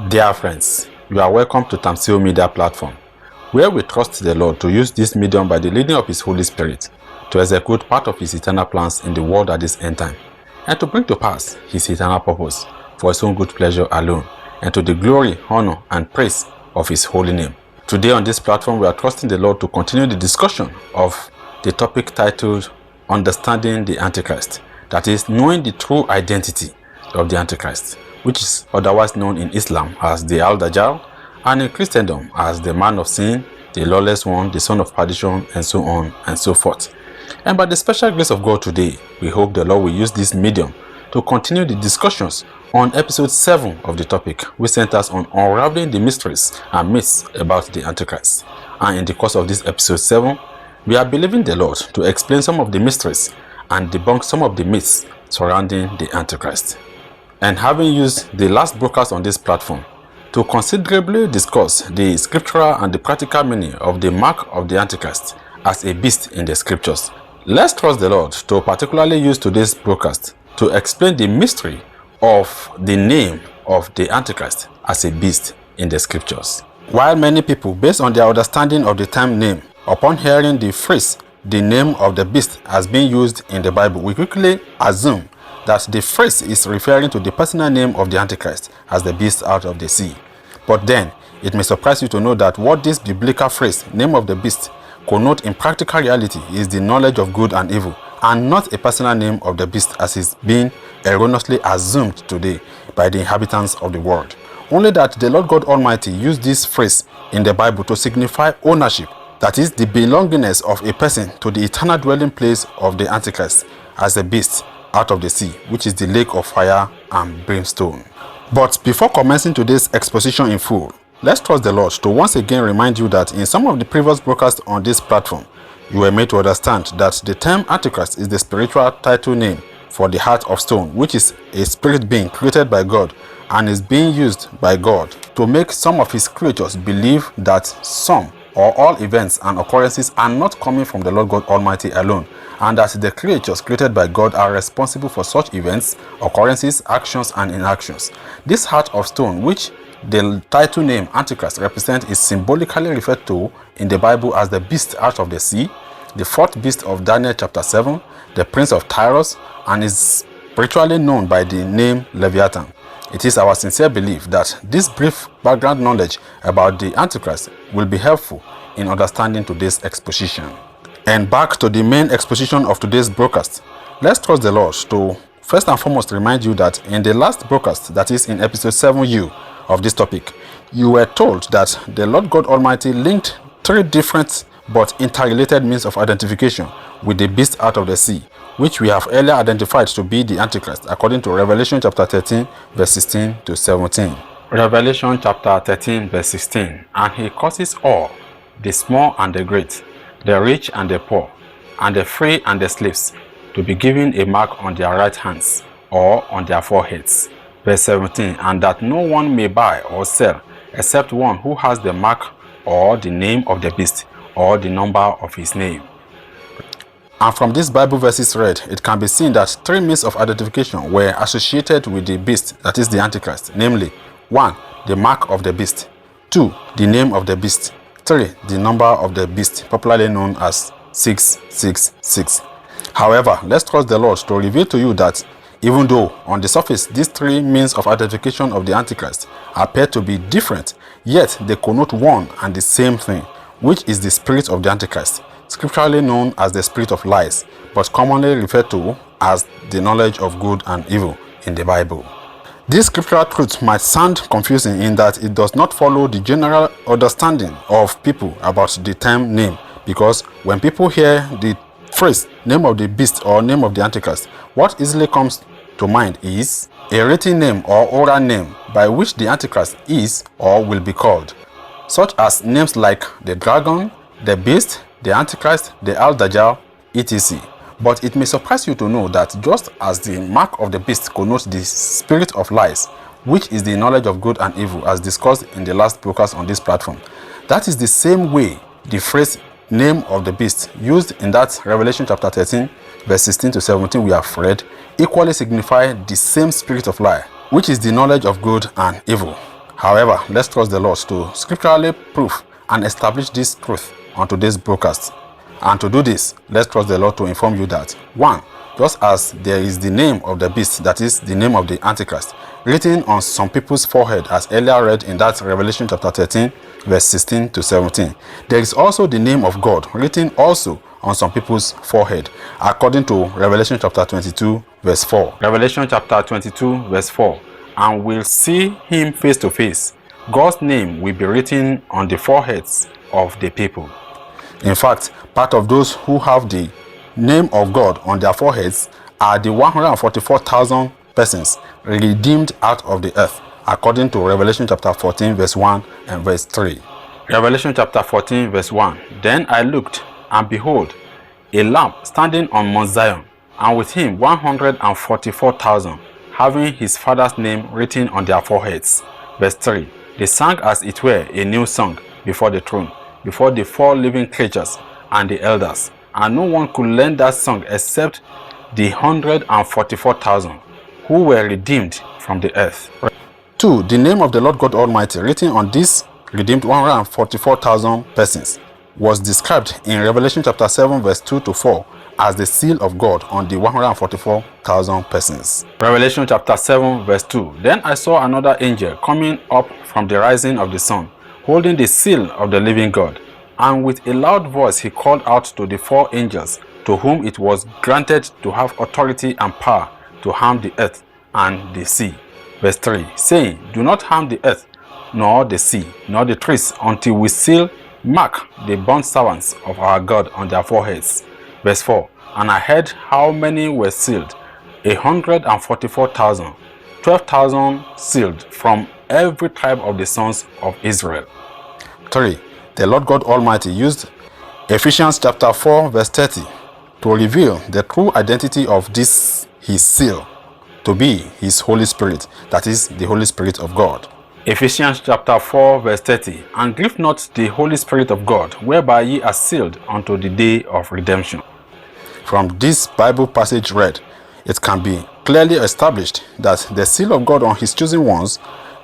Dear friends, you are welcome to Tamsil Media Platform, where we trust the Lord to use this medium by the leading of His Holy Spirit to execute part of His eternal plans in the world at this end time, and to bring to pass His eternal purpose for His own good pleasure alone, and to the glory, honor, and praise of His holy name. Today on this platform, we are trusting the Lord to continue the discussion of the topic titled Understanding the Antichrist, that is, knowing the true identity of the Antichrist, which is otherwise known in Islam as the Al-Dajjal, and in Christendom as the man of sin, the lawless one, the son of perdition, and so on and so forth. And by the special grace of God today, we hope the Lord will use this medium to continue the discussions on episode 7 of the topic, which centers on unraveling the mysteries and myths about the Antichrist. And in the course of this episode 7, we are believing the Lord to explain some of the mysteries and debunk some of the myths surrounding the Antichrist. And having used the last broadcast on this platform to considerably discuss the scriptural and the practical meaning of the mark of the Antichrist as a beast in the scriptures, let's trust the Lord to particularly use today's broadcast to explain the mystery of the name of the Antichrist as a beast in the scriptures. While many people, based on their understanding of the term name, upon hearing the phrase, the name of the beast, as being used in the Bible, we quickly assume that the phrase is referring to the personal name of the Antichrist as the beast out of the sea. But then, it may surprise you to know that what this biblical phrase, name of the beast, connotes in practical reality is the knowledge of good and evil, and not a personal name of the beast as is being erroneously assumed today by the inhabitants of the world. Only that the Lord God Almighty used this phrase in the Bible to signify ownership, that is, the belongingness of a person to the eternal dwelling place of the Antichrist as a beast out of the sea, which is the lake of fire and brimstone. But before commencing today's exposition in full, let's trust the Lord to once again remind you that in some of the previous broadcasts on this platform, you were made to understand that the term Antichrist is the spiritual title name for the heart of stone, which is a spirit being created by God and is being used by God to make some of His creatures believe that some or all events and occurrences are not coming from the Lord God Almighty alone, and that the creatures created by God are responsible for such events, occurrences, actions, and inactions. This heart of stone, which the title name Antichrist represents, is symbolically referred to in the Bible as the beast out of the sea, the fourth beast of Daniel chapter 7, the prince of Tyros, and is spiritually known by the name Leviathan. It is our sincere belief that this brief background knowledge about the Antichrist will be helpful in understanding today's exposition. And back to the main exposition of today's broadcast, let's trust the Lord to first and foremost remind you that in the last broadcast, that is in episode 7U of this topic, you were told that the Lord God Almighty linked 3 different but interrelated means of identification with the beast out of the sea, which we have earlier identified to be the Antichrist according to Revelation chapter 13 verse 16 to 17. Revelation chapter 13 verse 16, and he causes all, the small and the great, the rich and the poor, and the free and the slaves, to be given a mark on their right hands or on their foreheads. Verse 17, and that no one may buy or sell except one who has the mark or the name of the beast or the number of his name. And from these Bible verses read, it can be seen that 3 means of identification were associated with the beast, that is the Antichrist, namely 1. The mark of the beast, 2. The name of the beast, 3. The number of the beast, popularly known as 666. However, let's trust the Lord to reveal to you that even though on the surface these 3 means of identification of the Antichrist appear to be different, yet they connote one and the same thing, which is the spirit of the Antichrist, scripturally known as the spirit of lies, but commonly referred to as the knowledge of good and evil in the Bible. This scriptural truth might sound confusing in that it does not follow the general understanding of people about the term name, because when people hear the phrase name of the beast or name of the Antichrist, what easily comes to mind is a written name or oral name by which the Antichrist is or will be called, such as names like the dragon, the beast, the Antichrist, the Al-Dajjal, etc. But it may surprise you to know that just as the mark of the beast connotes the spirit of lies, which is the knowledge of good and evil as discussed in the last broadcast on this platform, that is the same way the phrase name of the beast used in that Revelation chapter 13 verse 16 to 17 we have read equally signify the same spirit of lie, which is the knowledge of good and evil. However, let's trust the Lord to scripturally prove and establish this truth on today's broadcast. And to do this, let's trust the Lord to inform you that 1. Just as there is the name of the beast, that is the name of the Antichrist, written on some people's forehead, as earlier read in that Revelation chapter 13, verse 16 to 17, there is also the name of God written also on some people's forehead, according to Revelation chapter 22, verse 4. Revelation chapter 22, verse 4. And will see him face to face. God's name will be written on the foreheads of the people. In fact, part of those who have the name of God on their foreheads are the 144,000 persons redeemed out of the earth, according to Revelation chapter 14, verse 1 and verse 3. Revelation chapter 14, verse 1. Then I looked, and behold, a Lamb standing on Mount Zion, and with him 144,000, having his Father's name written on their foreheads. Verse 3. They sang as it were a new song before the throne, before the 4 living creatures and the elders, and no one could learn that song except the 144,000 who were redeemed from the earth. 2. The name of the Lord God Almighty written on these redeemed 144,000 persons was described in Revelation chapter 7, verse 2 to 4 as the seal of God on the 144,000 persons. Revelation chapter 7, verse 2. Then I saw another angel coming up from the rising of the sun, holding the seal of the living God. And with a loud voice he called out to the 4 angels, to whom it was granted to have authority and power to harm the earth and the sea. Verse 3, saying, Do not harm the earth, nor the sea, nor the trees, until we seal mark the bond servants of our God on their foreheads. Verse 4, and I heard how many were sealed, 144,000, 12,000 sealed from every tribe of the sons of Israel. 3. The Lord God Almighty used Ephesians chapter 4, verse 30 to reveal the true identity of this his seal to be his Holy Spirit, that is, the Holy Spirit of God. Ephesians chapter 4, verse 30. And grieve not the Holy Spirit of God, whereby ye are sealed unto the day of redemption. From this Bible passage read, it can be clearly established that the seal of God on his chosen ones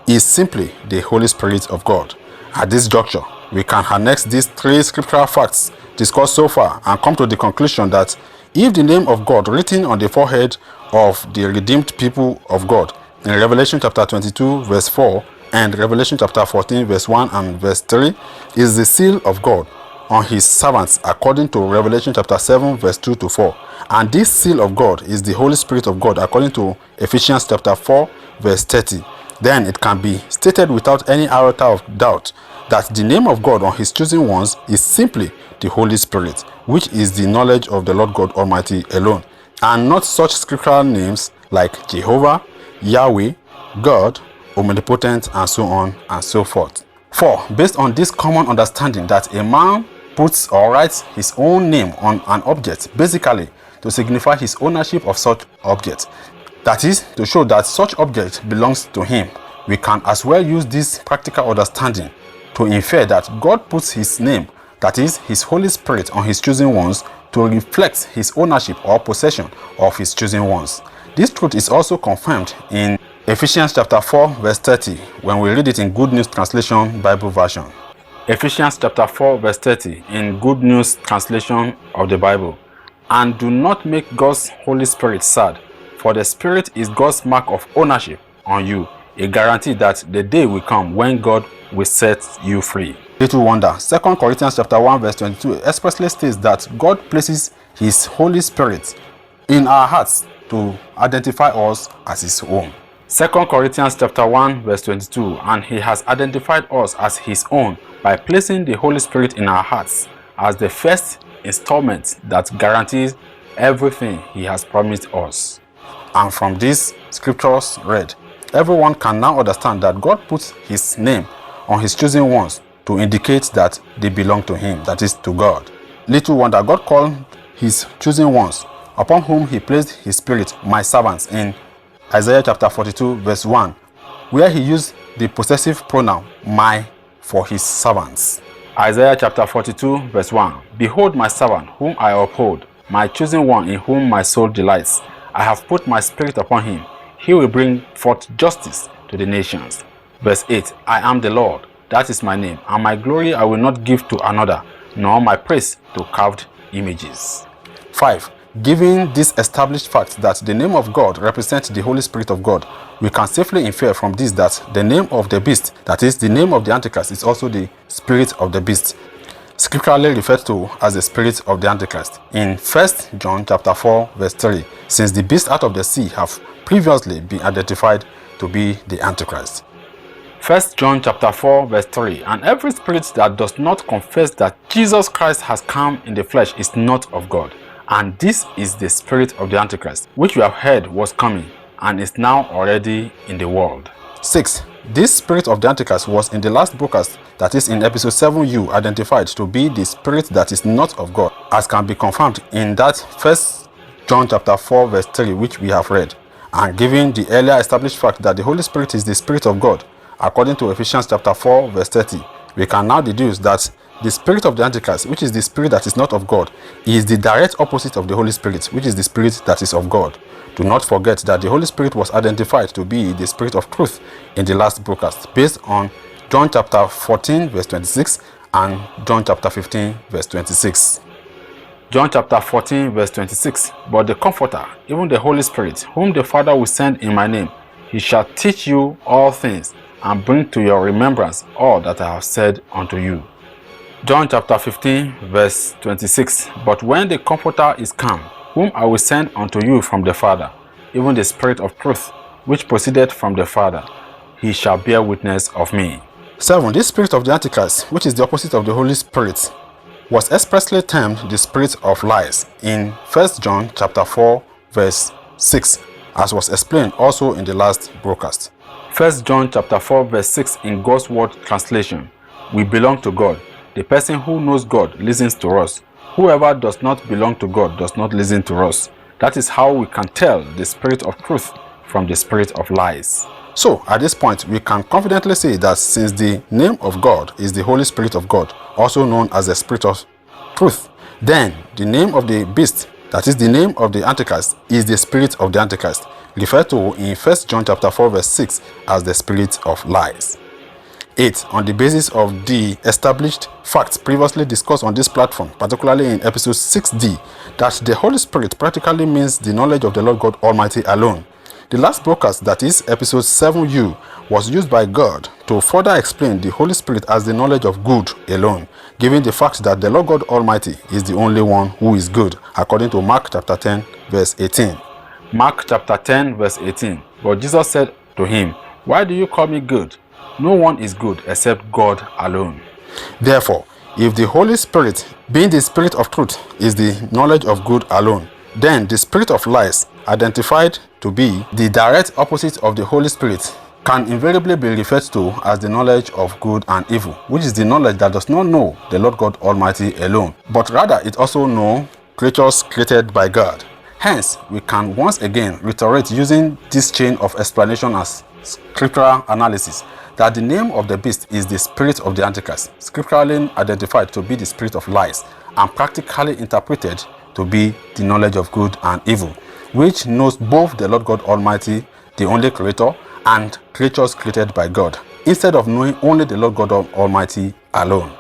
is simply the Holy Spirit of God. At this juncture, we can annex these 3 scriptural facts discussed so far and come to the conclusion that if the name of God written on the forehead of the redeemed people of God in Revelation chapter 22, verse 4, and Revelation chapter 14, verse 1 and verse 3 is the seal of God on his servants according to Revelation chapter 7, verse 2 to 4, and this seal of God is the Holy Spirit of God according to Ephesians chapter 4, verse 30, then it can be stated without any iota of doubt that the name of God on his chosen ones is simply the Holy Spirit, which is the knowledge of the Lord God Almighty alone, and not such scriptural names like Jehovah, Yahweh, God, Omnipotent, and so on and so forth. 4. Based on this common understanding that a man puts or writes his own name on an object, basically to signify his ownership of such object, that is, to show that such object belongs to him, we can as well use this practical understanding to infer that God puts his name, that is, his Holy Spirit, on his chosen ones to reflect his ownership or possession of his chosen ones. This truth is also confirmed in Ephesians chapter 4, verse 30, when we read it in Good News Translation Bible version. Ephesians chapter 4, verse 30 in Good News Translation of the Bible. And do not make God's Holy Spirit sad, for the Spirit is God's mark of ownership on you, a guarantee that the day will come when God will set you free. Little wonder, 2 Corinthians chapter 1, verse 22 expressly states that God places his Holy Spirit in our hearts to identify us as his own. 2 Corinthians chapter 1, verse 22, and he has identified us as his own by placing the Holy Spirit in our hearts as the first installment that guarantees everything he has promised us. And from these scriptures read, everyone can now understand that God puts his name on his chosen ones to indicate that they belong to him, that is, to God. Little wonder, God called his chosen ones, upon whom he placed his spirit, my servants, in Isaiah chapter 42, verse 1, where he used the possessive pronoun my for his servants. Isaiah chapter 42, verse 1, behold my servant, whom I uphold, my chosen one, in whom my soul delights. I have put my spirit upon him. He will bring forth justice to the nations. Verse 8, I am the Lord, that is my name, and my glory I will not give to another, nor my praise to carved images. 5. Given this established fact that the name of God represents the Holy Spirit of God, we can safely infer from this that the name of the beast, that is the name of the Antichrist, is also the spirit of the beast, scripturally referred to as the spirit of the Antichrist. In 1 John chapter 4 verse 3, since the beast out of the sea have previously been identified to be the Antichrist. 1 John chapter 4 verse 3, and every spirit that does not confess that Jesus Christ has come in the flesh is not of God. And this is the spirit of the Antichrist, which we have heard was coming, and is now already in the world. 6. This spirit of the Antichrist was in the last broadcast, that is in episode 7u, identified to be the spirit that is not of God, as can be confirmed in that 1 John chapter 4 verse 3 which we have read. And given the earlier established fact that the Holy Spirit is the Spirit of God, according to Ephesians chapter 4 verse 30, we can now deduce that the spirit of the Antichrist, which is the spirit that is not of God, is the direct opposite of the Holy Spirit, which is the spirit that is of God. Do not forget that the Holy Spirit was identified to be the spirit of truth in the last broadcast, based on John chapter 14 verse 26 and John chapter 15 verse 26. John chapter 14 verse 26, but the Comforter, even the Holy Spirit, whom the Father will send in my name, he shall teach you all things, and bring to your remembrance all that I have said unto you. John chapter 15 verse 26, but when the Comforter is come, whom I will send unto you from the Father, even the Spirit of truth, which proceeded from the Father, he shall bear witness of me. 7. This spirit of the Antichrist, which is the opposite of the Holy Spirit, was expressly termed the spirit of lies in 1 John chapter 4 verse 6, as was explained also in the last broadcast. 1 John chapter 4 verse 6 in God's Word translation, we belong to God. The person who knows God listens to us. Whoever does not belong to God does not listen to us. That is how we can tell the spirit of truth from the spirit of lies. So, at this point, we can confidently say that since the name of God is the Holy Spirit of God, also known as the Spirit of Truth, then the name of the beast, that is the name of the Antichrist, is the spirit of the Antichrist, referred to in 1 John chapter 4 verse 6 as the spirit of lies. 8. On the basis of the established facts previously discussed on this platform, particularly in episode 6d, that the Holy Spirit practically means the knowledge of the Lord God Almighty alone. The last broadcast, that is episode 7u, was used by God to further explain the Holy Spirit as the knowledge of good alone, given the fact that the Lord God Almighty is the only one who is good, according to Mark chapter 10 verse 18. Mark chapter 10 verse 18, but Jesus said to him, why do you call me good? No one is good except God alone. Therefore, if the Holy Spirit, being the Spirit of truth, is the knowledge of good alone, then the spirit of lies, identified to be the direct opposite of the Holy Spirit, can invariably be referred to as the knowledge of good and evil, which is the knowledge that does not know the Lord God Almighty alone, but rather it also knows creatures created by God. Hence, we can once again reiterate using this chain of explanation as scriptural analysis that the name of the beast is the spirit of the Antichrist, scripturally identified to be the spirit of lies, and practically interpreted to be the knowledge of good and evil, which knows both the Lord God Almighty, the only creator, and creatures created by God, instead of knowing only the Lord God Almighty alone.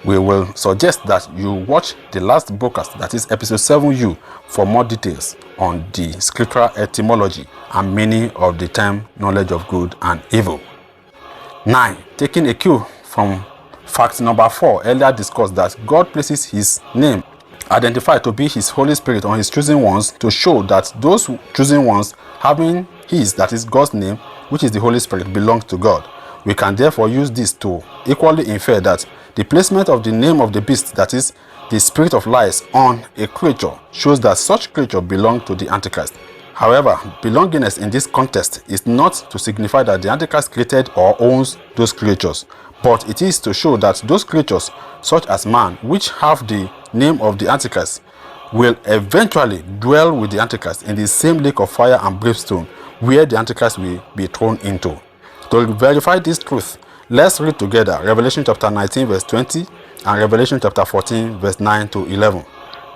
We will suggest that you watch the last broadcast, that is episode 7u, for more details on the scriptural etymology and meaning of the term knowledge of good and evil. 9. Taking a cue from fact number 4, earlier discussed that God places his name identified to be his Holy Spirit on his chosen ones to show that those chosen ones having his, that is God's name, which is the Holy Spirit, belongs to God. We can therefore use this to equally infer that the placement of the name of the beast, that is the spirit of lies, on a creature shows that such creature belongs to the Antichrist. However, belongingness in this context is not to signify that the Antichrist created or owns those creatures, but it is to show that those creatures, such as man, which have the name of the Antichrist, will eventually dwell with the Antichrist in the same lake of fire and brimstone, where the Antichrist will be thrown into. To verify this truth, let's read together Revelation chapter 19 verse 20 and Revelation chapter 14 verse 9 to 11.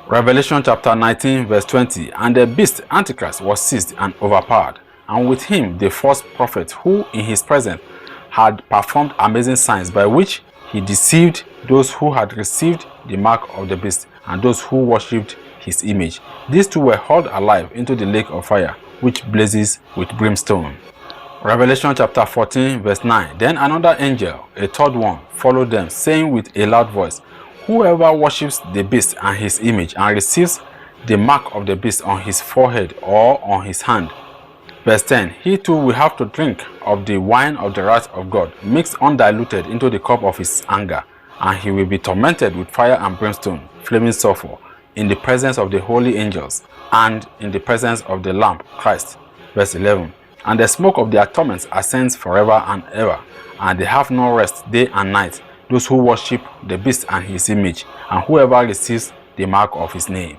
Revelation chapter 19 verse 20, and the beast Antichrist was seized and overpowered, and with him the false prophet, who in his presence had performed amazing signs by which he deceived those who had received the mark of the beast and those who worshipped his image. These two were hauled alive into the lake of fire, which blazes with brimstone. Revelation chapter 14 verse 9. Then another angel, a third one, followed them, saying with a loud voice, Whoever worships the beast and his image and receives the mark of the beast on his forehead or on his hand. Verse 10. He too will have to drink of the wine of the wrath of God, mixed undiluted into the cup of his anger, and he will be tormented with fire and brimstone, flaming sulfur, in the presence of the holy angels, and in the presence of the Lamb, Christ. Verse 11. And the smoke of their torments ascends forever and ever, and they have no rest day and night, those who worship the beast and his image, and whoever receives the mark of his name.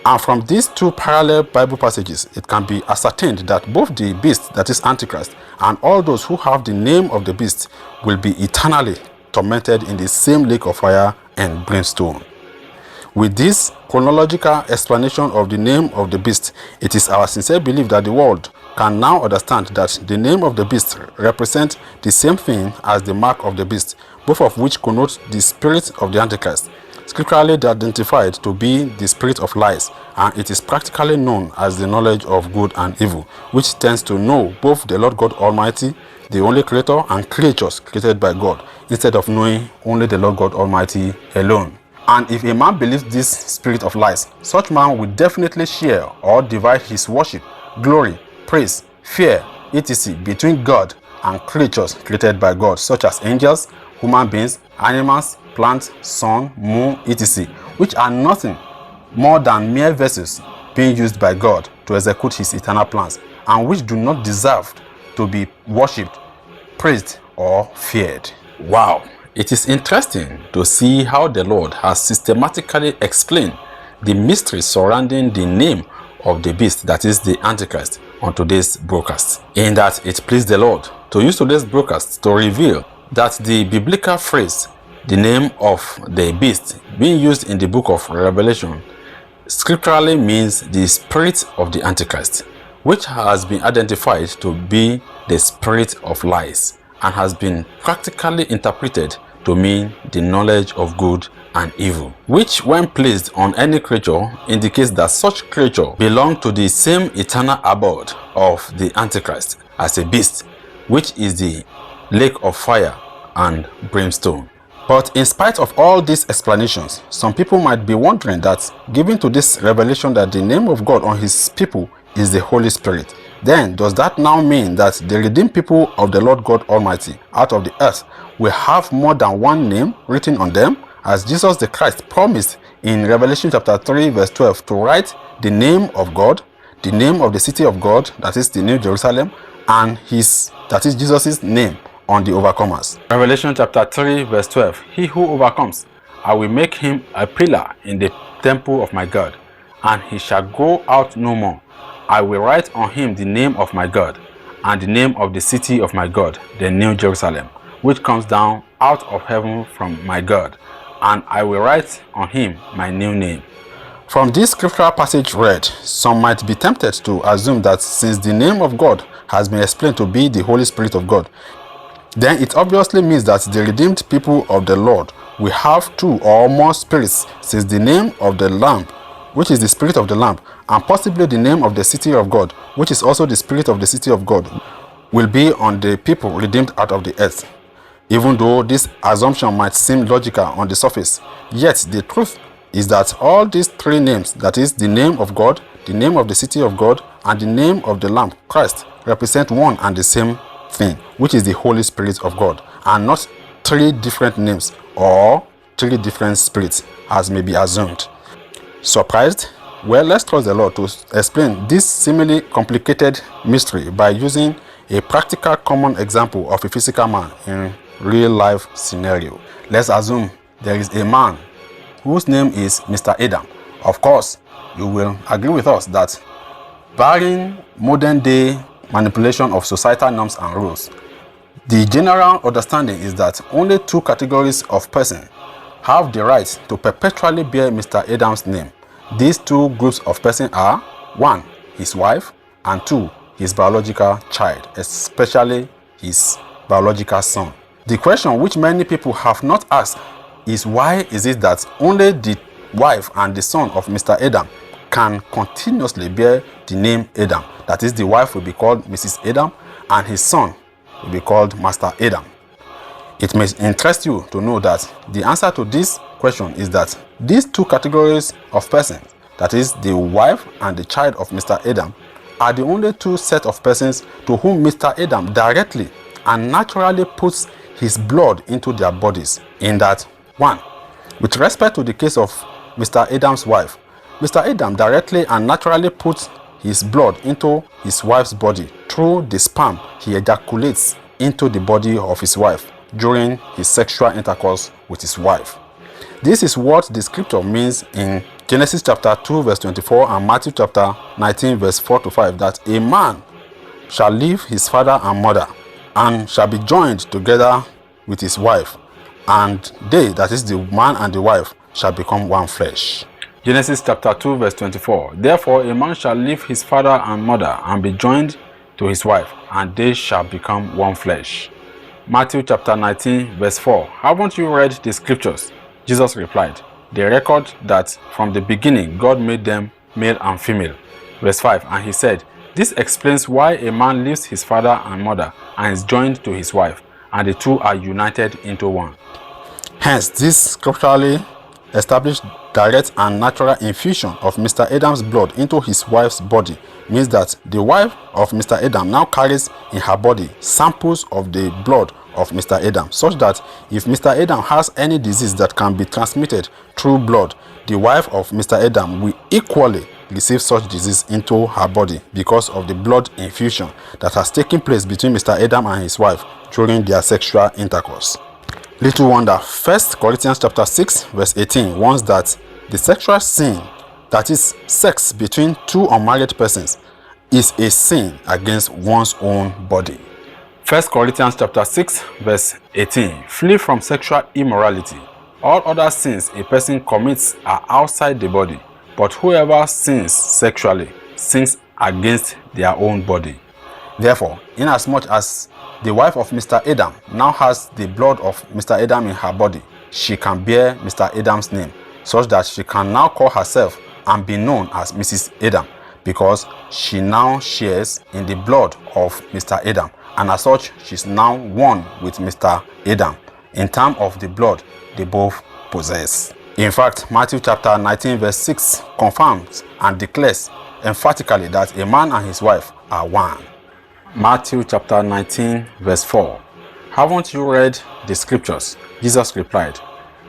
And from these two parallel Bible passages, it can be ascertained that both the beast, that is Antichrist, and all those who have the name of the beast will be eternally tormented in the same lake of fire and brimstone. With this chronological explanation of the name of the beast, it is our sincere belief that the world can now understand that the name of the beast represents the same thing as the mark of the beast, both of which connote the spirit of the Antichrist, scripturally identified to be the spirit of lies, and it is practically known as the knowledge of good and evil, which tends to know both the Lord God Almighty, the only creator, and creatures created by God, instead of knowing only the Lord God Almighty alone. And if a man believes this spirit of lies, such man will definitely share or divide his worship, glory, praise, fear, etc. between God and creatures created by God, such as angels, human beings, animals, plants, sun, moon, etc., which are nothing more than mere vessels being used by God to execute his eternal plans, and which do not deserve to be worshipped, praised, or feared. Wow! It is interesting to see how the Lord has systematically explained the mystery surrounding the name of the beast, that is the Antichrist, on today's broadcast, in that it pleased the Lord to use today's broadcast to reveal that the biblical phrase, the name of the beast, being used in the book of Revelation, scripturally means the spirit of the Antichrist, which has been identified to be the spirit of lies, and has been practically interpreted to mean the knowledge of good and evil, which when placed on any creature indicates that such creature belongs to the same eternal abode of the Antichrist as a beast, which is the lake of fire and brimstone. But in spite of all these explanations, some people might be wondering that, given to this revelation that the name of God on his people is the Holy Spirit, then does that now mean that the redeemed people of the Lord God Almighty out of the earth will have more than one name written on them, as Jesus the Christ promised in Revelation chapter 3 verse 12 to write the name of God, the name of the city of God, that is the New Jerusalem, and that is Jesus' name on the overcomers. Revelation chapter 3 verse 12. He who overcomes, I will make him a pillar in the temple of my God, and he shall go out no more. I will write on him the name of my God, and the name of the city of my God, the New Jerusalem, which comes down out of heaven from my God, and I will write on him my new name. From this scriptural passage read, some might be tempted to assume that since the name of God has been explained to be the Holy Spirit of God, then it obviously means that the redeemed people of the Lord will have two or more spirits, since the name of the Lamb, which is the spirit of the Lamb, and possibly the name of the city of God, which is also the spirit of the city of God, will be on the people redeemed out of the earth. Even though this assumption might seem logical on the surface, yet the truth is that all these three names, that is the name of God, the name of the city of God, and the name of the Lamb, Christ, represent one and the same thing, which is the Holy Spirit of God, and not three different names or three different spirits as may be assumed. Surprised? Well, let's trust the Lord to explain this seemingly complicated mystery by using a practical common example of a physical man in real life scenario. Let's assume there is a man whose name is Mr. Adam. Of course, you will agree with us that barring modern day manipulation of societal norms and rules, the general understanding is that only two categories of person have the right to perpetually bear Mr. Adam's name. These two groups of persons are: 1, his wife, and 2, his biological child, especially his biological son. The question which many people have not asked is why is it that only the wife and the son of Mr. Adam can continuously bear the name Adam? That is, the wife will be called Mrs. Adam and his son will be called Master Adam. It may interest you to know that the answer to this question is that these two categories of persons, that is the wife and the child of Mr. Adam, are the only two set of persons to whom Mr. Adam directly and naturally puts his blood into their bodies. In that, 1. With respect to the case of Mr. Adam's wife, Mr. Adam directly and naturally puts his blood into his wife's body through the sperm he ejaculates into the body of his wife during his sexual intercourse with his wife. This is what the scripture means in Genesis chapter 2 verse 24 and Matthew chapter 19 verse 4 to 5, that a man shall leave his father and mother and shall be joined together with his wife, and they, that is the man and the wife, shall become one flesh. Genesis chapter 2 verse 24. Therefore a man shall leave his father and mother and be joined to his wife, and they shall become one flesh. Matthew chapter 19 verse 4. Haven't you read the scriptures? Jesus replied, they record that from the beginning God made them male and female. Verse 5. And he said, this explains why a man leaves his father and mother and is joined to his wife, and the two are united into one. Hence, this scripturally established direct and natural infusion of Mr. Adam's blood into his wife's body means that the wife of Mr. Adam now carries in her body samples of the blood of Mr. Adam, such that if Mr. Adam has any disease that can be transmitted through blood, the wife of Mr. Adam will equally receive such disease into her body because of the blood infusion that has taken place between Mr. Adam and his wife during their sexual intercourse. Little wonder, 1 Corinthians chapter 6 verse 18 warns that the sexual sin, that is sex between two unmarried persons, is a sin against one's own body. 1 Corinthians chapter 6 verse 18. Flee from sexual immorality. All other sins a person commits are outside the body, but whoever sins sexually sins against their own body. Therefore, inasmuch as the wife of Mr. Adam now has the blood of Mr. Adam in her body, she can bear Mr. Adam's name, such that she can now call herself and be known as Mrs. Adam, because she now shares in the blood of Mr. Adam, and as such, she's now one with Mr. Adam in terms of the blood they both possess. In fact, Matthew chapter 19 verse 6 confirms and declares emphatically that a man and his wife are one. Matthew chapter 19 verse 4. Haven't you read the scriptures? Jesus replied,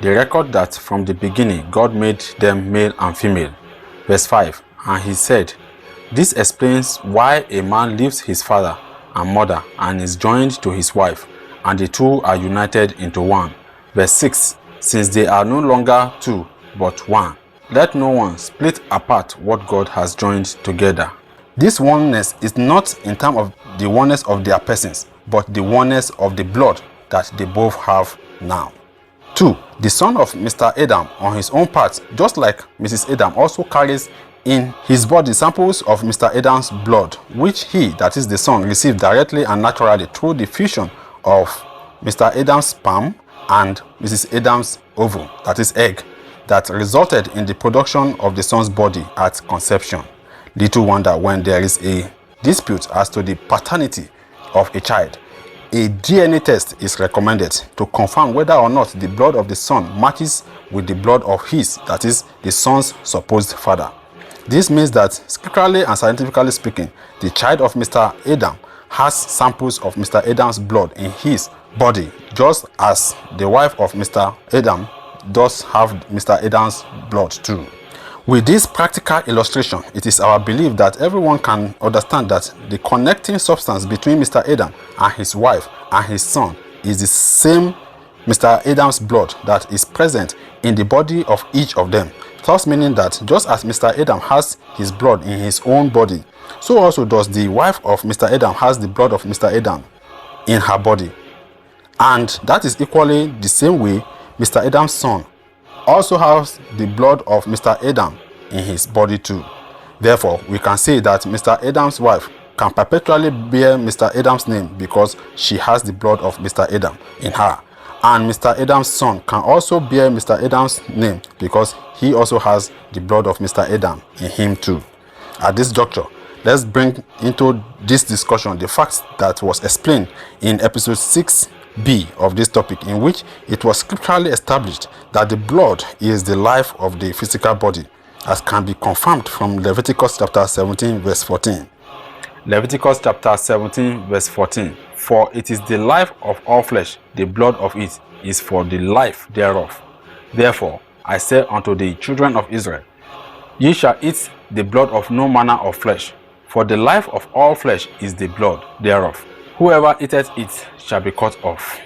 they record that from the beginning God made them male and female. Verse 5. And he said, this explains why a man leaves his father and mother and is joined to his wife, and the two are united into one. Verse 6. Since they are no longer two but one, let no one split apart what God has joined together. This oneness is not in terms of the oneness of their persons, but the oneness of the blood that they both have now. 2. The son of Mr. Adam on his own part, just like Mrs. Adam, also carries in his body samples of Mr. Adam's blood, which he, that is the son, received directly and naturally through the fusion of Mr. Adam's sperm and Mrs. Adam's ovum, that is egg, that resulted in the production of the son's body at conception. Little wonder, when there is a dispute as to the paternity of a child, a DNA test is recommended to confirm whether or not the blood of the son matches with the blood of his, that is the son's supposed father. This means that, scripturally and scientifically speaking, the child of Mr. Adam has samples of Mr. Adam's blood in his body, just as the wife of Mr. Adam does have Mr. Adam's blood too. With this practical illustration, it is our belief that everyone can understand that the connecting substance between Mr. Adam and his wife and his son is the same Mr. Adam's blood that is present in the body of each of them. Thus meaning that just as Mr. Adam has his blood in his own body, so also does the wife of Mr. Adam has the blood of Mr. Adam in her body. And that is equally the same way Mr. Adam's son also has the blood of Mr. Adam in his body too. Therefore, we can say that Mr. Adam's wife can perpetually bear Mr. Adam's name because she has the blood of Mr. Adam in her. And Mr. Adam's son can also bear Mr. Adam's name because he also has the blood of Mr. Adam in him too. At this juncture, let's bring into this discussion the facts that was explained in episode 6b of this topic, in which it was scripturally established that the blood is the life of the physical body, as can be confirmed from Leviticus chapter 17 verse 14. Leviticus chapter 17 verse 14. For it is the life of all flesh, the blood of it is for the life thereof. Therefore I say unto the children of Israel, ye shall eat the blood of no manner of flesh, for the life of all flesh is the blood thereof. Whoever eateth it shall be cut off.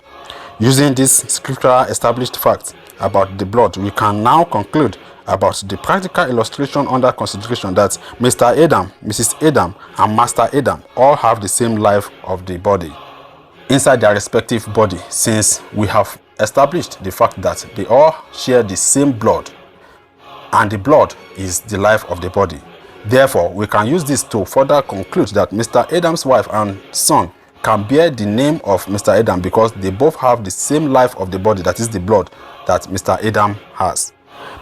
Using this scriptural established fact about the blood, we can now conclude about the practical illustration under consideration that Mr. Adam, Mrs. Adam, and Master Adam all have the same life of the body inside their respective body, since we have established the fact that they all share the same blood, and the blood is the life of the body. Therefore, we can use this to further conclude that Mr. Adam's wife and son can bear the name of Mr. Adam because they both have the same life of the body, that is the blood that Mr. Adam has.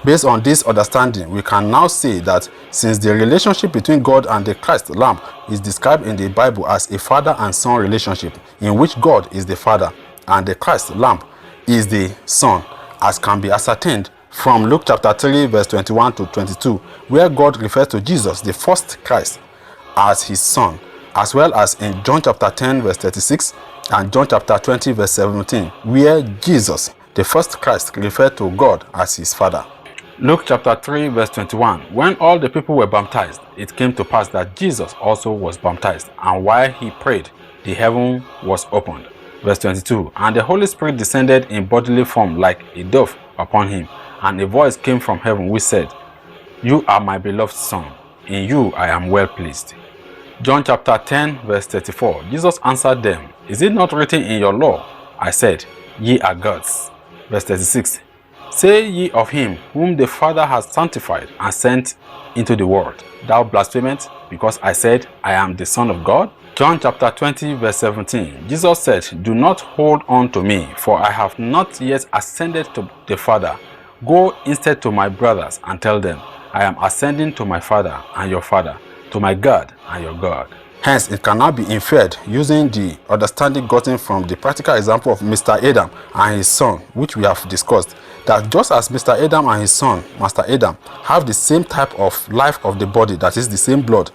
Based on this understanding, we can now say that since the relationship between God and the Christ Lamb is described in the Bible as a father and son relationship, in which God is the father and the Christ Lamb is the son, as can be ascertained from Luke chapter 3 verse 21 to 22, where God refers to Jesus, the first Christ, as his son, as well as in John chapter 10 verse 36 and John chapter 20 verse 17, where Jesus, the first Christ, referred to God as his father. Luke chapter 3 verse 21, when all the people were baptized, it came to pass that Jesus also was baptized, and while he prayed, the heaven was opened. Verse 22, and the Holy Spirit descended in bodily form like a dove upon him, and a voice came from heaven which said, You are my beloved Son, in you I am well pleased. John chapter 10 verse 34, Jesus answered them, Is it not written in your law? I said, Ye are gods. Verse 36, Say ye of him whom the Father has sanctified and sent into the world, Thou blasphemest, because I said, I am the Son of God? John chapter 20 verse 17, Jesus said, Do not hold on to me, for I have not yet ascended to the Father. Go instead to my brothers and tell them, I am ascending to my Father and your Father, to my God and your God. Hence, it cannot be inferred using the understanding gotten from the practical example of Mr. Adam and his son, which we have discussed, that just as Mr. Adam and his son, Master Adam, have the same type of life of the body, that is the same blood,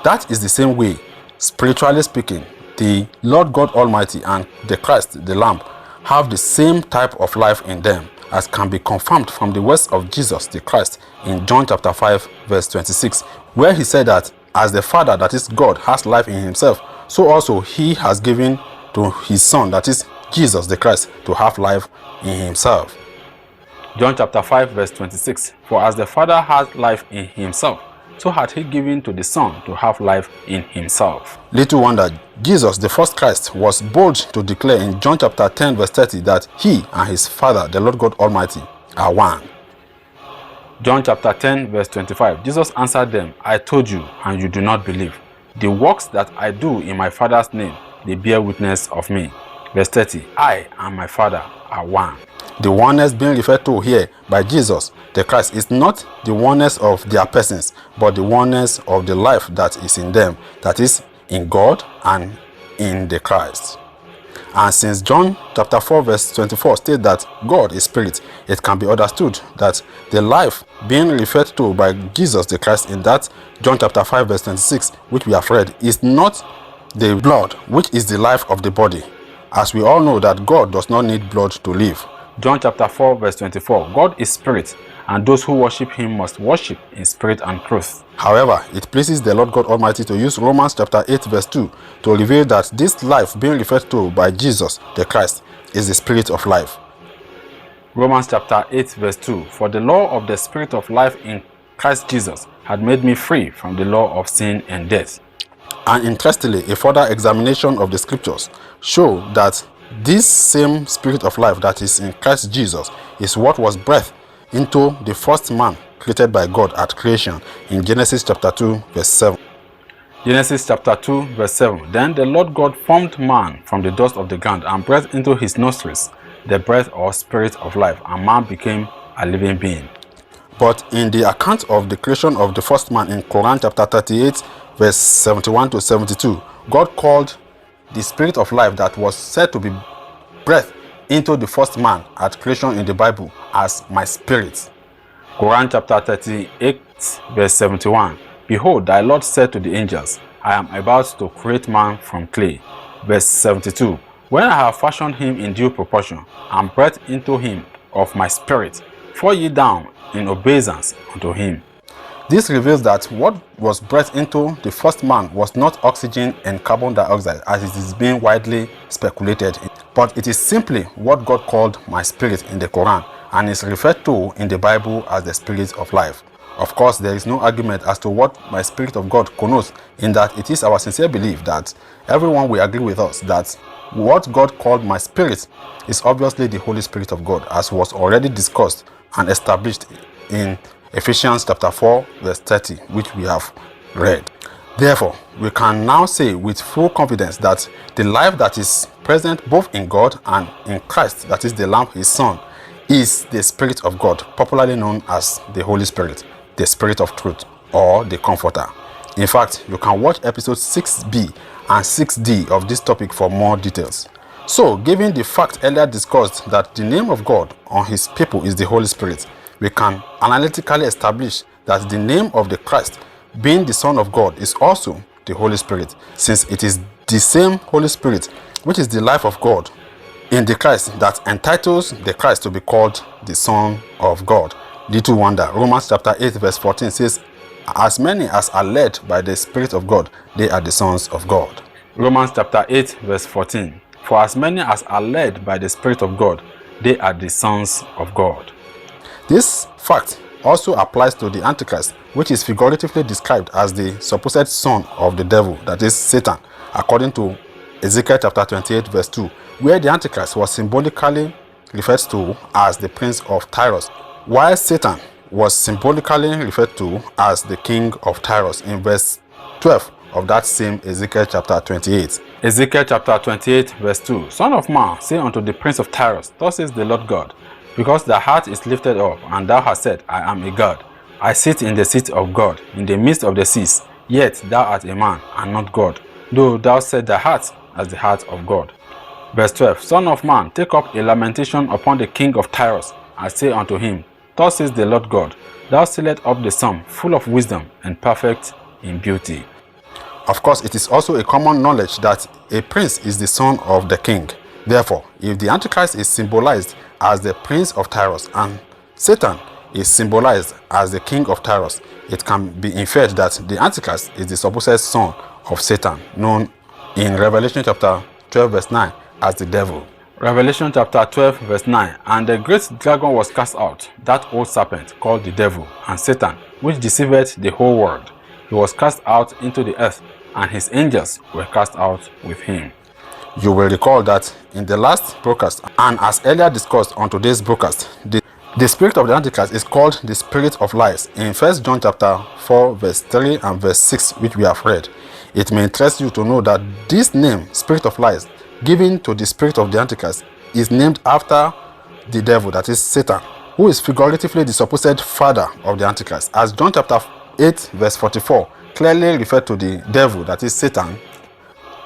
that is the same way, spiritually speaking, the Lord God Almighty and the Christ, the Lamb, have the same type of life in them, as can be confirmed from the words of Jesus the Christ in John chapter 5 verse 26, where he said that as the Father, that is God, has life in himself, so also he has given to his Son, that is Jesus the Christ, to have life in himself. John chapter 5 verse 26, For as the Father has life in himself, so had he given to the Son to have life in himself. Little wonder, Jesus, the first Christ, was bold to declare in John chapter 10 verse 30 that he and his Father, the Lord God Almighty, are one. John chapter 10 verse 25, Jesus answered them, I told you, and you do not believe. The works that I do in my Father's name, they bear witness of me. Verse 30, I and my Father are one. The oneness being referred to here by Jesus the Christ is not the oneness of their persons, but the oneness of the life that is in them, that is in God and in the Christ. And since John chapter 4 verse 24 states that God is spirit, it can be understood that the life being referred to by Jesus the Christ in that John chapter 5 verse 26, which we have read, is not the blood, which is the life of the body, as we all know that God does not need blood to live. John chapter 4 verse 24, God is spirit, and those who worship him must worship in spirit and truth. However, it pleases the Lord God Almighty to use Romans chapter 8 verse 2 to reveal that this life being referred to by Jesus the Christ is the spirit of life. Romans chapter 8 verse 2, For the law of the spirit of life in Christ Jesus had made me free from the law of sin and death. And interestingly, a further examination of the scriptures show that this same spirit of life that is in Christ Jesus is what was breathed into the first man created by God at creation in Genesis chapter 2 verse 7. Genesis chapter 2 verse 7. Then the Lord God formed man from the dust of the ground and breathed into his nostrils the breath or spirit of life, and man became a living being. But in the account of the creation of the first man in Quran chapter 38 verse 71 to 72, God called the spirit of life that was said to be breath into the first man at creation in the Bible as my spirit. Quran chapter 38 verse 71. Behold, thy Lord said to the angels, I am about to create man from clay. Verse 72. When I have fashioned him in due proportion, and breathed into him of my spirit, fall ye down in obeisance unto him. This reveals that what was breathed into the first man was not oxygen and carbon dioxide as it is being widely speculated, but it is simply what God called my spirit in the Quran and is referred to in the Bible as the spirit of life. Of course, there is no argument as to what my spirit of God connotes, in that it is our sincere belief that everyone will agree with us that what God called my spirit is obviously the Holy Spirit of God, as was already discussed and established in Ephesians chapter 4 verse 30, which we have read. Therefore, we can now say with full confidence that the life that is present both in God and in Christ, that is the Lamb, his Son, is the Spirit of God, popularly known as the Holy Spirit, the Spirit of Truth, or the Comforter. In fact, you can watch episodes 6b and 6d of this topic for more details. So, given the fact earlier discussed that the name of God on his people is the Holy Spirit, we can analytically establish that the name of the Christ, being the Son of God, is also the Holy Spirit, since it is the same Holy Spirit, which is the life of God in the Christ, that entitles the Christ to be called the Son of God. Little wonder, Romans chapter 8 verse 14 says, as many as are led by the Spirit of God, they are the sons of God. Romans chapter 8 verse 14. For as many as are led by the Spirit of God, they are the sons of God. This fact also applies to the Antichrist, which is figuratively described as the supposed son of the devil, that is Satan, according to Ezekiel chapter 28 verse 2, where the Antichrist was symbolically referred to as the prince of Tyros, while Satan was symbolically referred to as the king of Tyros in verse 12 of that same Ezekiel chapter 28. Ezekiel chapter 28 verse 2. Son of man, say unto the prince of Tyros, thus says the Lord God, because thy heart is lifted up, and thou hast said, I am a God. I sit in the seat of God, in the midst of the seas, yet thou art a man, and not God, though thou set thy heart as the heart of God. Verse 12. Son of man, take up a lamentation upon the king of Tyros, and say unto him, thus says the Lord God, thou sealest up the sum, full of wisdom and perfect in beauty. Of course, it is also a common knowledge that a prince is the son of the king. Therefore, if the Antichrist is symbolized as the prince of Tyros and Satan is symbolized as the king of Tyros, it can be inferred that the Antichrist is the supposed son of Satan, known in Revelation chapter 12 verse 9 as the devil. Revelation chapter 12 verse 9. And the great dragon was cast out, that old serpent called the devil and Satan, which deceiveth the whole world. He was cast out into the earth, and his angels were cast out with him. You will recall that in the last broadcast, and as earlier discussed on today's broadcast, the spirit of the Antichrist is called the spirit of lies in 1 John chapter 4 verse 3 and verse 6, which we have read. It may interest you to know that this name, spirit of lies, given to the spirit of the Antichrist, is named after the devil, that is Satan, who is figuratively the supposed father of the Antichrist, as John chapter 8 verse 44 clearly referred to the devil, that is Satan,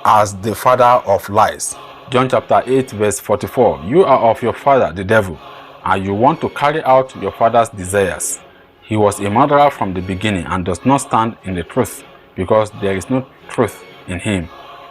as the father of lies. John chapter 8 verse 44. You are of your father the devil, and you want to carry out your father's desires. He was a murderer from the beginning and does not stand in the truth, because there is no truth in him.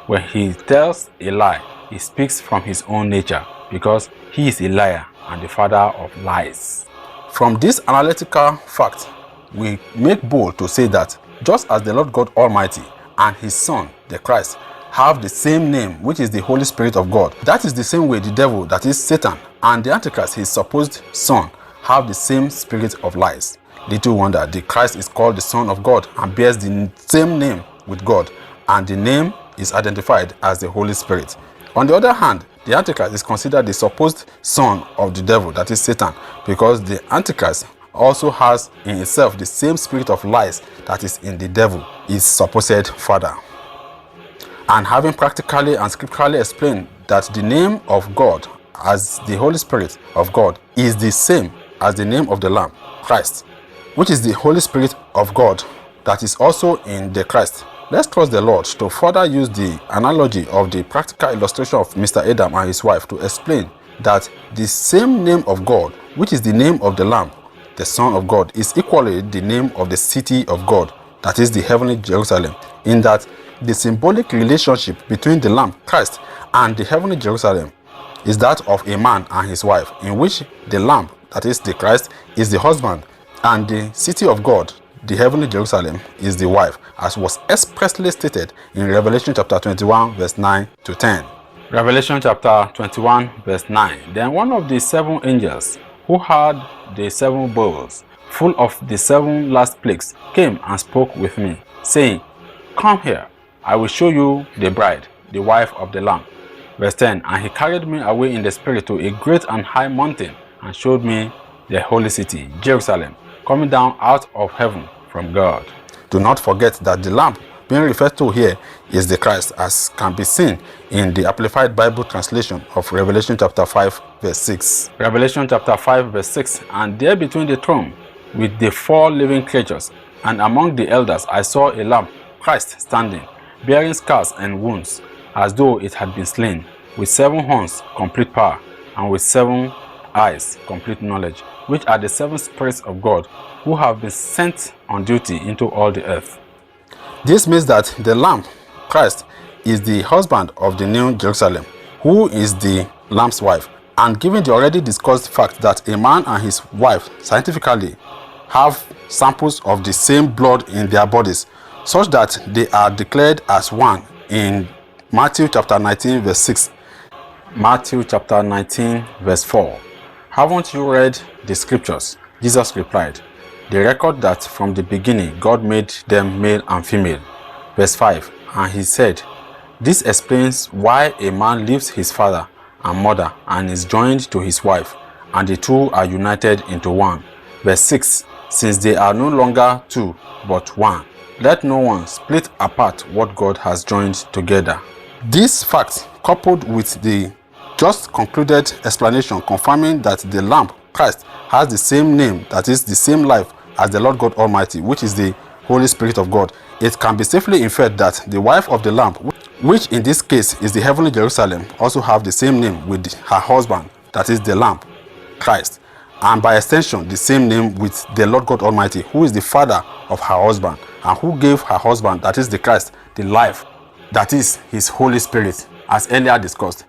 When he tells a lie, he speaks from his own nature, because he is a liar and the father of lies. From this analytical fact, we make bold to say that just as the Lord God Almighty and his Son, the Christ, have the same name, which is the Holy Spirit of God, that is the same way the devil, that is Satan, and the Antichrist, his supposed son, have the same spirit of lies. Little wonder, the Christ is called the Son of God and bears the same name with God, and the name is identified as the Holy Spirit. On the other hand, the Antichrist is considered the supposed son of the devil, that is Satan, because the Antichrist also has in itself the same spirit of lies that is in the devil, his supposed father. And having practically and scripturally explained that the name of God as the Holy Spirit of God is the same as the name of the Lamb, Christ, which is the Holy Spirit of God that is also in the Christ, let's trust the Lord to further use the analogy of the practical illustration of Mr. Adam and his wife to explain that the same name of God, which is the name of the Lamb, the Son of God, is equally the name of the city of God, that is the heavenly Jerusalem, in that the symbolic relationship between the Lamb, Christ, and the heavenly Jerusalem is that of a man and his wife, in which the Lamb, that is the Christ, is the husband, and the city of God, the heavenly Jerusalem, is the wife, as was expressly stated in Revelation chapter 21, verse 9 to 10. Revelation chapter 21, verse 9. Then one of the 7 angels who had the 7 bowls full of the 7 last plagues came and spoke with me, saying, Come here, I will show you the bride, the wife of the Lamb. Verse 10. And he carried me away in the spirit to a great and high mountain, and showed me the holy city, Jerusalem, coming down out of heaven from God. Do not forget that the Lamb being referred to here is the Christ, as can be seen in the Amplified Bible translation of Revelation chapter 5, verse 6. Revelation chapter 5, verse 6. And there between the throne with the 4 living creatures, and among the elders, I saw a Lamb, Christ, standing, bearing scars and wounds, as though it had been slain, with 7 horns, complete power, and with 7 eyes, complete knowledge, which are the 7 spirits of God, who have been sent on duty into all the earth. This means that the Lamb, Christ, is the husband of the New Jerusalem, who is the Lamb's wife. And given the already discussed fact that a man and his wife scientifically have samples of the same blood in their bodies, such that they are declared as one in Matthew chapter 19, verse 6. Matthew chapter 19, verse 4. Haven't you read the scriptures? Jesus replied, they record that from the beginning God made them male and female. Verse 5. And he said, this explains why a man leaves his father and mother and is joined to his wife, and the 2 are united into one. Verse 6. Since they are no longer 2 but 1, let no one split apart what God has joined together. This fact, coupled with the just concluded explanation confirming that the Lamb, Christ, has the same name, that is the same life as the Lord God Almighty, which is the Holy Spirit of God, it can be safely inferred that the wife of the Lamb, which in this case is the heavenly Jerusalem, also have the same name with her husband, that is the Lamb, Christ, and by extension the same name with the Lord God Almighty, who is the father of her husband, and who gave her husband, that is the Christ, the life, that is his Holy Spirit, as earlier discussed.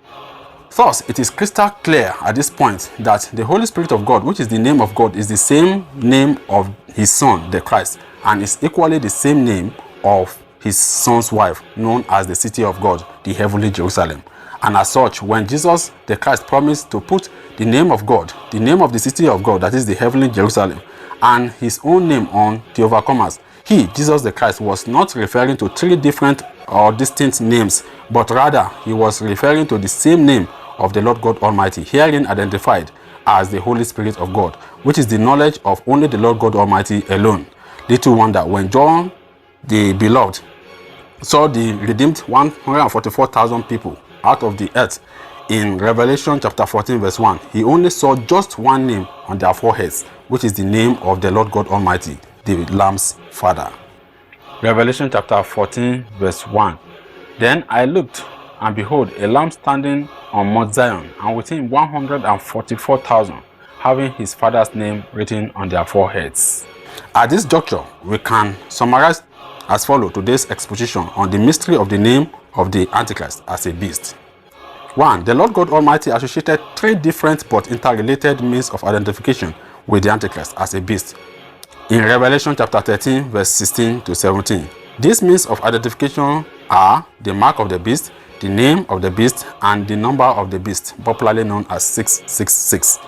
Thus, it is crystal clear at this point that the Holy Spirit of God, which is the name of God, is the same name of his Son, the Christ, and is equally the same name of his Son's wife, known as the city of God, the heavenly Jerusalem. And as such, when Jesus, the Christ, promised to put the name of God, the name of the city of God, that is the heavenly Jerusalem, and his own name on the overcomers, he, Jesus the Christ, was not referring to 3 different or distinct names, but rather he was referring to the same name of the Lord God Almighty, herein identified as the Holy Spirit of God, which is the knowledge of only the Lord God Almighty alone. Little wonder when John the Beloved saw the redeemed 144,000 people out of the earth in Revelation chapter 14, verse 1, he only saw just one name on their foreheads, which is the name of the Lord God Almighty, the Lamb's Father. Revelation chapter 14, verse 1. Then I looked, and behold, a Lamb standing on Mount Zion, and with him 144,000, having his father's name written on their foreheads. At this juncture, we can summarize as follows today's exposition on the mystery of the name of the Antichrist as a beast. 1. The Lord God Almighty associated 3 different but interrelated means of identification with the Antichrist as a beast in Revelation chapter 13, verse 16 to 17. These means of identification are the mark of the beast, the name of the beast, and the number of the beast, popularly known as 666.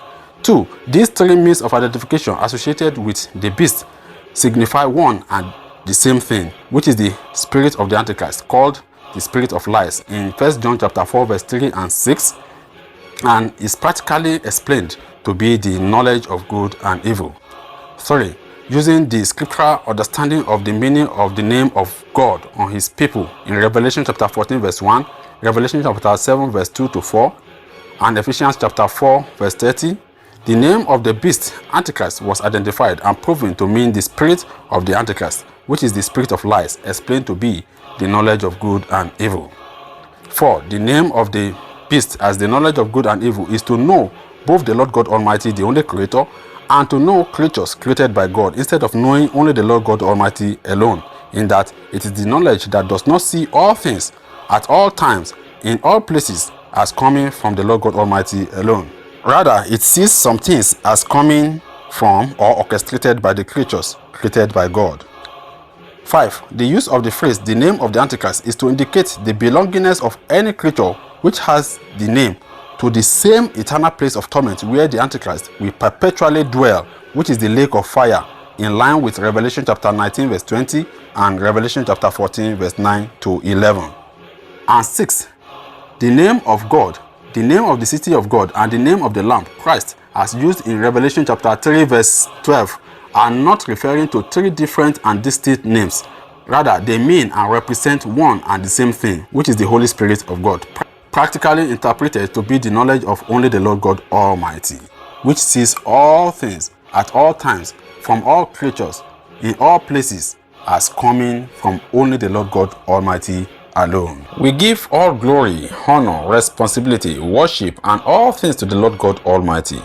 2. These 3 means of identification associated with the beast signify one and the same thing, which is the spirit of the Antichrist, called the spirit of lies in 1 John chapter 4, verse 3 and 6, and is practically explained to be the knowledge of good and evil. 3. Using the scriptural understanding of the meaning of the name of God on his people in Revelation chapter 14 verse 1, Revelation chapter 7 verse 2 to 4, and Ephesians chapter 4 verse 30. The name of the beast, Antichrist, was identified and proven to mean the spirit of the Antichrist, which is the spirit of lies, explained to be the knowledge of good and evil. 4. The name of the beast as the knowledge of good and evil is to know both the Lord God Almighty, the only creator, and to know creatures created by God, instead of knowing only the Lord God Almighty alone, in that it is the knowledge that does not see all things at all times, in all places, as coming from the Lord God Almighty alone. Rather, it sees some things as coming from or orchestrated by the creatures created by God. 5. The use of the phrase, the name of the Antichrist, is to indicate the belongingness of any creature which has the name to the same eternal place of torment where the Antichrist will perpetually dwell, which is the lake of fire, in line with Revelation chapter 19 verse 20 and Revelation chapter 14 verse 9 to 11. And 6. The name of God, the name of the city of God, and the name of the Lamb, Christ, as used in Revelation chapter 3 verse 12, are not referring to three different and distinct names. Rather, they mean and represent one and the same thing, which is the Holy Spirit of God, practically interpreted to be the knowledge of only the Lord God Almighty, which sees all things at all times from all creatures in all places as coming from only the Lord God Almighty alone. We give all glory, honor, responsibility, worship, and all things to the Lord God Almighty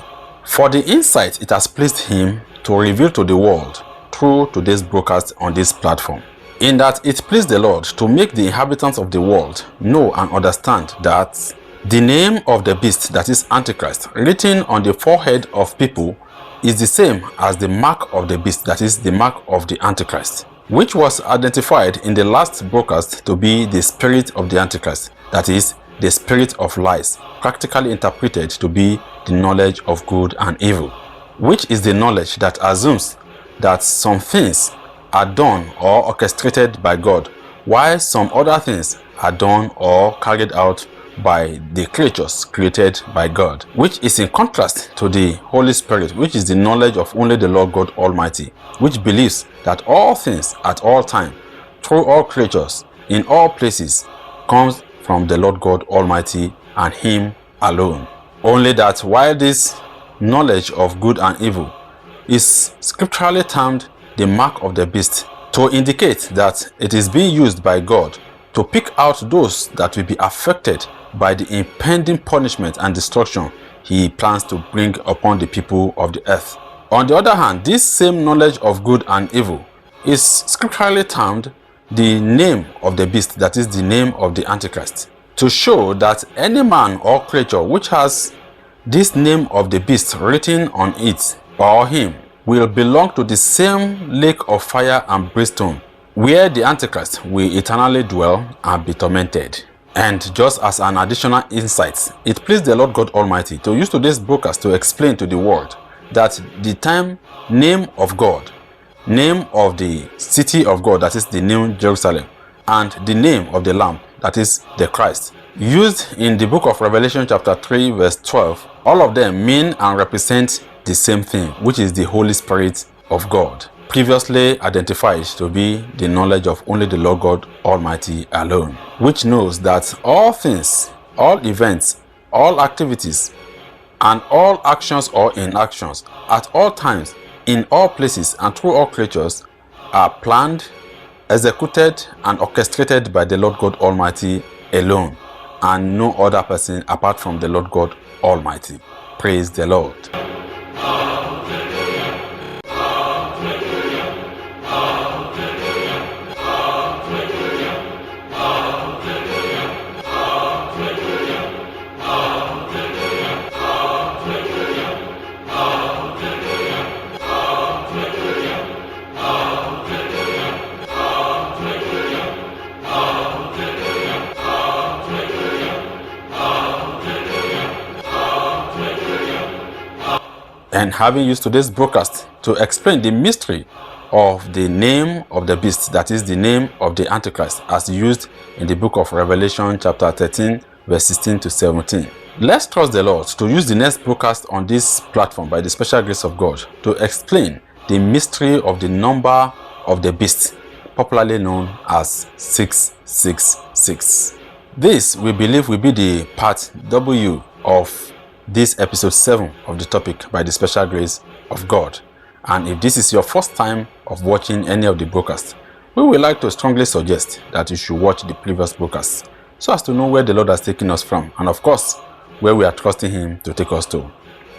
for the insight it has pleased him to reveal to the world through today's broadcast on this platform, in that it pleased the Lord to make the inhabitants of the world know and understand that the name of the beast, that is Antichrist, written on the forehead of people is the same as the mark of the beast, that is the mark of the Antichrist, which was identified in the last broadcast to be the spirit of the Antichrist, that is the spirit of lies, practically interpreted to be the knowledge of good and evil, which is the knowledge that assumes that some things are done or orchestrated by God, while some other things are done or carried out by the creatures created by God, which is in contrast to the Holy Spirit, which is the knowledge of only the Lord God Almighty, which believes that all things at all time, through all creatures, in all places, comes from the Lord God Almighty and him alone. Only that while this knowledge of good and evil is scripturally termed the mark of the beast, to indicate that it is being used by God to pick out those that will be affected by the impending punishment and destruction he plans to bring upon the people of the earth. On the other hand, this same knowledge of good and evil is scripturally termed the name of the beast, that is the name of the Antichrist, to show that any man or creature which has this name of the beast written on it or him will belong to the same lake of fire and brimstone, where the Antichrist will eternally dwell and be tormented. And just as an additional insight, it pleased the Lord God Almighty to use today's broadcast to explain to the world that the term name of God, name of the city of God, that is the New Jerusalem, and the name of the Lamb, that is the Christ, used in the book of Revelation chapter 3 verse 12, all of them mean and represent the same thing, which is the Holy Spirit of God, previously identified to be the knowledge of only the Lord God Almighty alone, which knows that all things, all events, all activities, and all actions or inactions at all times, in all places, and through all creatures are planned, executed, and orchestrated by the Lord God Almighty alone, and no other person apart from the Lord God Almighty. Praise the Lord. And having used today's broadcast to explain the mystery of the name of the beast, that is the name of the Antichrist, as used in the book of Revelation chapter 13 verse 16 to 17. Let's trust the Lord to use the next broadcast on this platform by the special grace of God to explain the mystery of the number of the beast, popularly known as 666. This, we believe, will be the part W of this episode 7 of the topic by the special grace of God. And if this is your first time of watching any of the broadcasts, we would like to strongly suggest that you should watch the previous broadcasts so as to know where the Lord has taken us from, and of course, where we are trusting Him to take us to.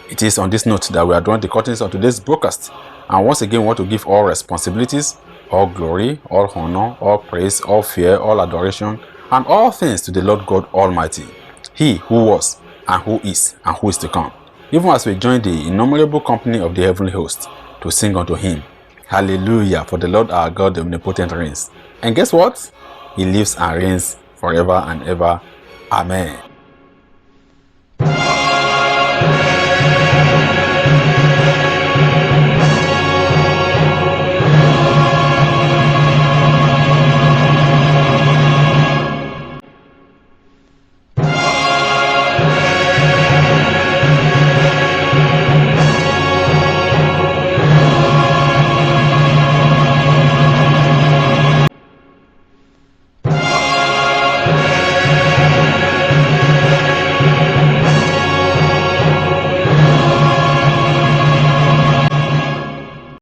It is on this note that we are drawing the curtains on today's broadcast, and once again want to give all responsibilities, all glory, all honor, all praise, all fear, all adoration, and all things to the Lord God Almighty, He who was, and who is to come, even as we join the innumerable company of the heavenly host to sing unto Him, Hallelujah, for the Lord our God, the omnipotent, reigns. And guess what? He lives and reigns forever and ever. Amen.